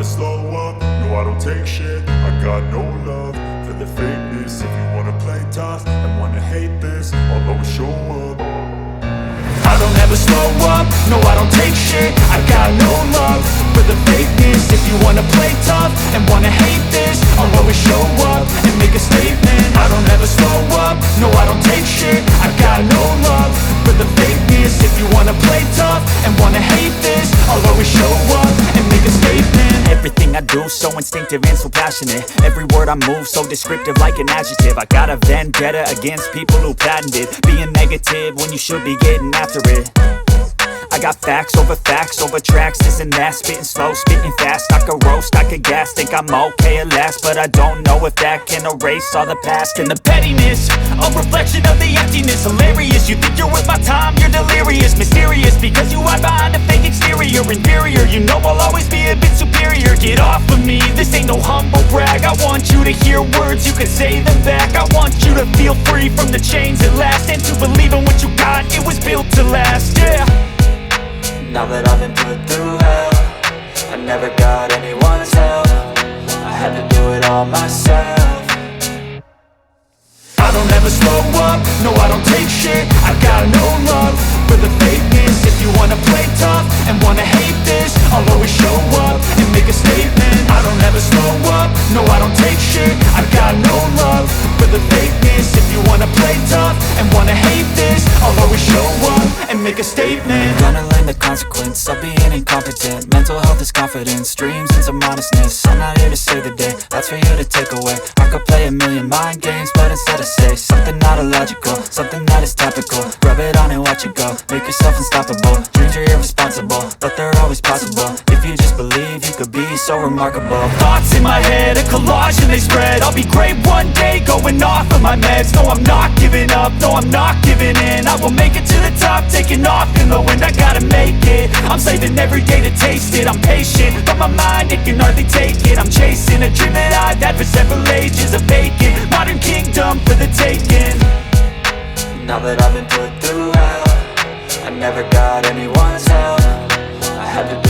slow up, no I don't take shit. I got no love for the fakeness. If you wanna play tough and wanna hate this, I'll always show up. I don't ever slow up, no I don't take shit. I got no love for the fakeness. If you wanna play tough and wanna hate this, I'll always show up and make a statement. I don't ever slow up, no I don't take shit. I got no love for the fakeness. If you wanna play tough and wanna hate this, I'll always show up and make a statement. Everything I do so instinctive and so passionate. Every word I move so descriptive like an adjective. I got a vendetta against people who patented being negative when you should be getting after it. I got facts over tracks, this and that. Spitting slow, spitting fast, I could roast, I could gas. Think I'm okay at last, but I don't know if that can erase all the past. And the pettiness, a reflection of the emptiness. Hilarious, you think you're worth my time, you're delirious. Mysterious, because you hide behind a fake exterior. Inferior, you know I'll always be a bit superior. Get off of me, this ain't no humble brag. I want you to hear words, you can say them back. I want you to feel free from the chains at last, and to believe in what you got, it was built to last, yeah. Now that I've been put through hell, I never got anyone's help. I had to do it all myself. I don't ever slow up, no I don't take shit. I got no love for the fakeness. If you wanna play tough and wanna hate this, I'll always show up and make a statement. I don't ever slow up, no I don't take shit. I got no love for the fakeness. If you wanna play tough and wanna hate this, I'll always show up and make a statement. Gonna learn the consequence of being incompetent. Mental health is confidence, dreams and some honestness. I'm not here to save the day, that's for you to take away. I could play a million mind games, but instead I say something not illogical, something that is topical. Rub it on and watch it go, make yourself unstoppable. Dreams are irresponsible, but they're always possible. If you just believe, you could be so remarkable. Thoughts in my head, a collage and they spread. I'll be great one day, going off of my meds. No, I'm not giving up, no, I'm not giving in. I will make it to the top, taking off in the wind. I gotta make it, I'm saving every day to taste it. I'm patient, but my mind, it can hardly take it. I'm chasing a dream that I've had for several ages. A vacant, modern kingdom for the taking. Now that I've been put through hell, I never got anyone's help. I had to do